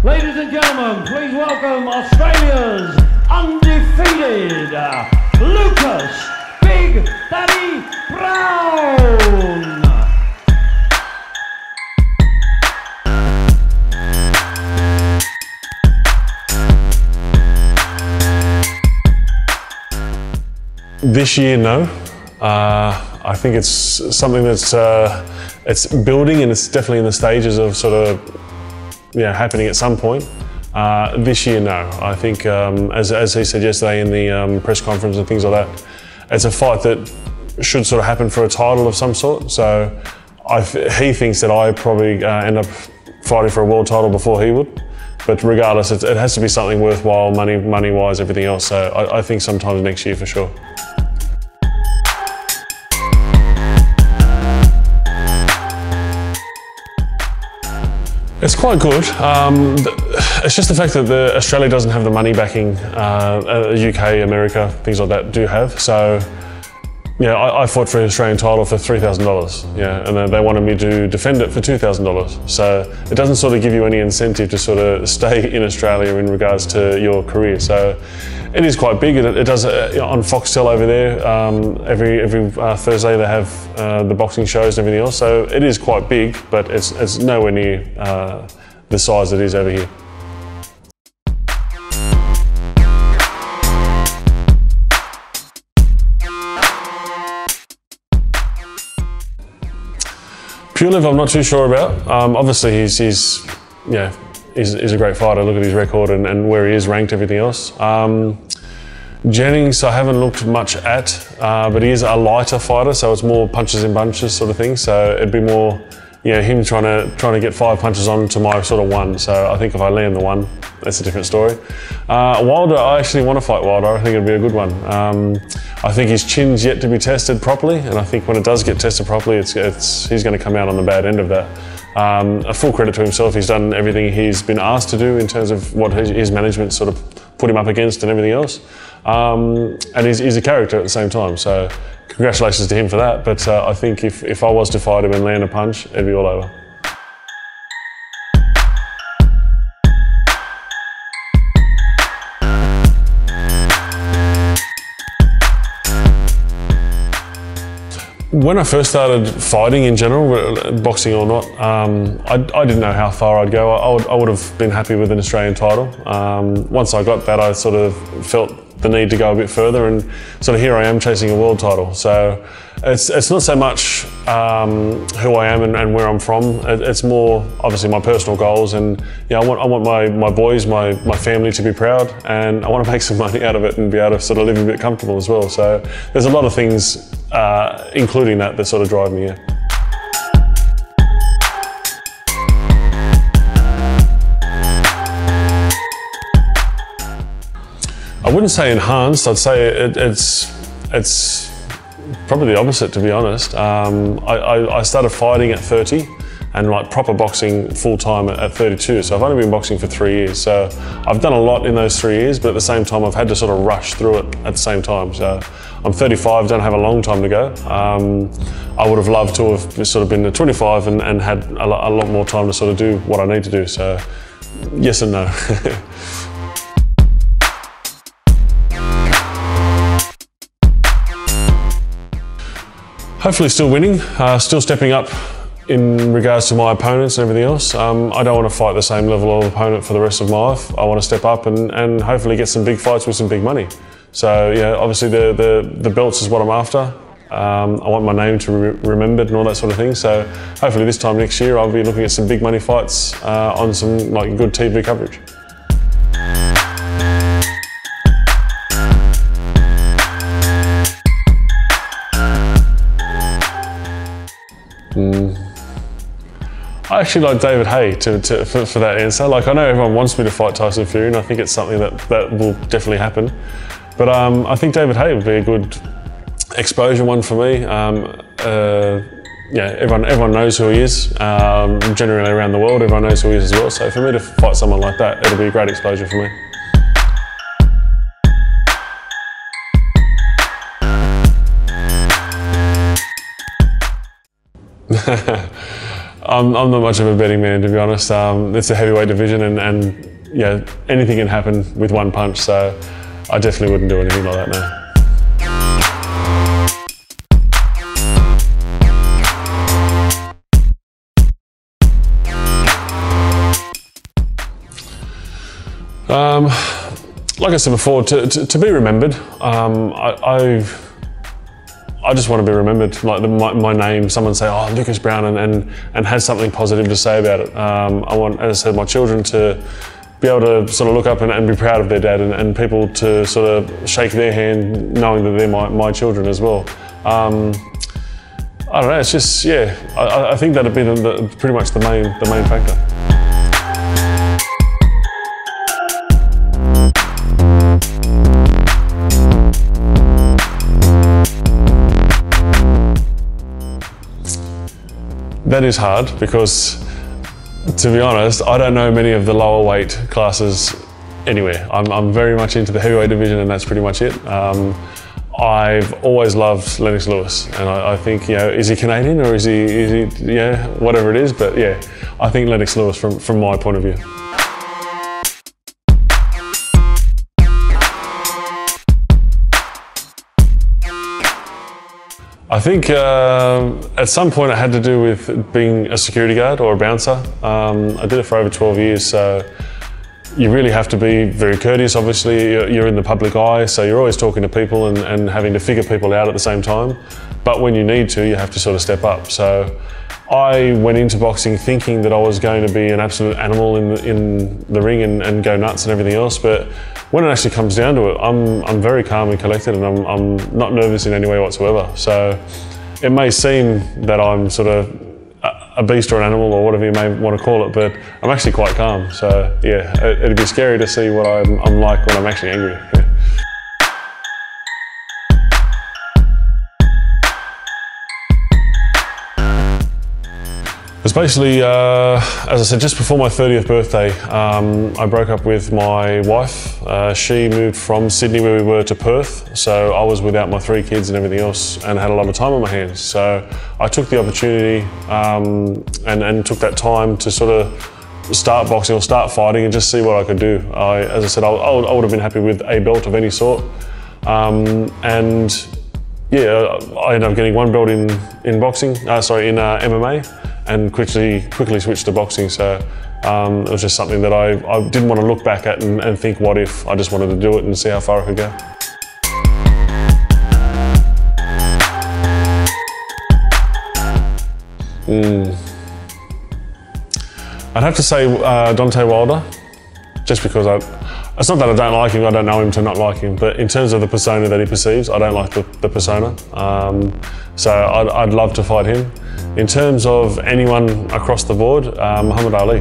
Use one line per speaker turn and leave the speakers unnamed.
Ladies and gentlemen, please welcome Australia's undefeated Lucas Big Daddy Browne.
This year, no. I think it's something that's it's building, and it's definitely in the stages of sort of happening at some point. This year, no. I think, as he said yesterday in the press conference and things like that, it's a fight that should sort of happen for a title of some sort. So he thinks that I probably end up fighting for a world title before he would. But regardless, it has to be something worthwhile, money-wise, everything else. So I think sometime next year for sure. It's quite good. It's just the fact that Australia doesn't have the money backing UK, America, things like that do have. So, I fought for the Australian title for $3,000. And then they wanted me to defend it for $2,000. So it doesn't sort of give you any incentive to sort of stay in Australia in regards to your career. So it is quite big. It does on Foxtel over there. Every Thursday they have the boxing shows and everything else. So it is quite big, but it's nowhere near the size it is over here. Pulev, I'm not too sure about. Obviously, he's a great fighter. Look at his record and where he is ranked, everything else. Jennings, I haven't looked much at, but he is a lighter fighter, so it's more punches and bunches sort of thing. So it'd be more, him trying to get 5 punches on to my sort of 1. So I think if I land the 1, that's a different story. Wilder, I actually want to fight Wilder. I think it'd be a good one. I think his chin's yet to be tested properly, and I think when it does get tested properly, he's going to come out on the bad end of that. A full credit to himself. He's done everything he's been asked to do in terms of what his management sort of put him up against and everything else. And he's a character at the same time. So congratulations to him for that. But I think if I was to fight him and land a punch, it'd be all over. When I first started fighting in general, boxing or not, I didn't know how far I'd go. I would have been happy with an Australian title. Once I got that, I sort of felt the need to go a bit further, and sort of here I am chasing a world title. So it's not so much who I am and where I'm from. It's more obviously my personal goals, and I want my boys, my family to be proud, and I want to make some money out of it and be able to sort of live a bit comfortable as well. So there's a lot of things, including that sort of drive me. I wouldn't say enhanced. I'd say it's probably the opposite, to be honest. I started fighting at 30 and like proper boxing full time at 32. So I've only been boxing for 3 years. So I've done a lot in those 3 years, but at the same time I've had to sort of rush through it at the same time. So I'm 35, don't have a long time to go. I would have loved to have sort of been at 25 and had a lot more time to sort of do what I need to do. So yes and no. Hopefully still winning, still stepping up in regards to my opponents and everything else. I don't want to fight the same level of opponent for the rest of my life. I want to step up and hopefully get some big fights with some big money. So obviously the belts is what I'm after. I want my name to be remembered and all that sort of thing. So hopefully this time next year I'll be looking at some big money fights on some like good TV coverage. I actually like David Haye for that answer. Like, I know everyone wants me to fight Tyson Fury, and I think it's something that will definitely happen. But I think David Haye would be a good exposure one for me. Everyone knows who he is. Generally around the world, everyone knows who he is as well. So for me to fight someone like that, it'll be a great exposure for me. I'm not much of a betting man, to be honest. It's a heavyweight division, and yeah, anything can happen with one punch. So I definitely wouldn't do anything like that now. Like I said before, to be remembered, I just want to be remembered. Like my name, someone say, "Oh, Lucas Browne," and has something positive to say about it. I want, as I said, my children to be able to sort of look up and be proud of their dad, and people to sort of shake their hand knowing that they're my children as well. I don't know. It's just, yeah. I think that'd be pretty much the main factor. That is hard because, to be honest, I don't know many of the lower weight classes anywhere. I'm very much into the heavyweight division, and that's pretty much it. I've always loved Lennox Lewis, and I think, you know, is he Canadian or is he yeah, whatever it is, but yeah, I think Lennox Lewis from my point of view. I think at some point it had to do with being a security guard or a bouncer. I did it for over 12 years, so you really have to be very courteous. Obviously, you're in the public eye, so you're always talking to people and having to figure people out at the same time. But when you need to, you have to sort of step up. So I went into boxing thinking that I was going to be an absolute animal in the ring and go nuts and everything else, but when it actually comes down to it, I'm very calm and collected, and I'm not nervous in any way whatsoever. So it may seem that I'm sort of a beast or an animal or whatever you may want to call it, but I'm actually quite calm. So yeah, it'd be scary to see what I'm like when I'm actually angry. Yeah. It's basically, as I said, just before my 30th birthday, I broke up with my wife. She moved from Sydney, where we were, to Perth, so I was without my 3 kids and everything else, and had a lot of time on my hands. So I took the opportunity and took that time to sort of start boxing or start fighting and just see what I could do. As I said, I would have been happy with a belt of any sort, and yeah, I ended up getting 1 belt in boxing, in MMA. And quickly switched to boxing. So it was just something that I didn't want to look back at and think, what if? I just wanted to do it and see how far I could go. I'd have to say Deontay Wilder, just because it's not that I don't like him, I don't know him to not like him, but in terms of the persona that he perceives, I don't like the persona. So I'd love to fight him. In terms of anyone across the board, Muhammad Ali.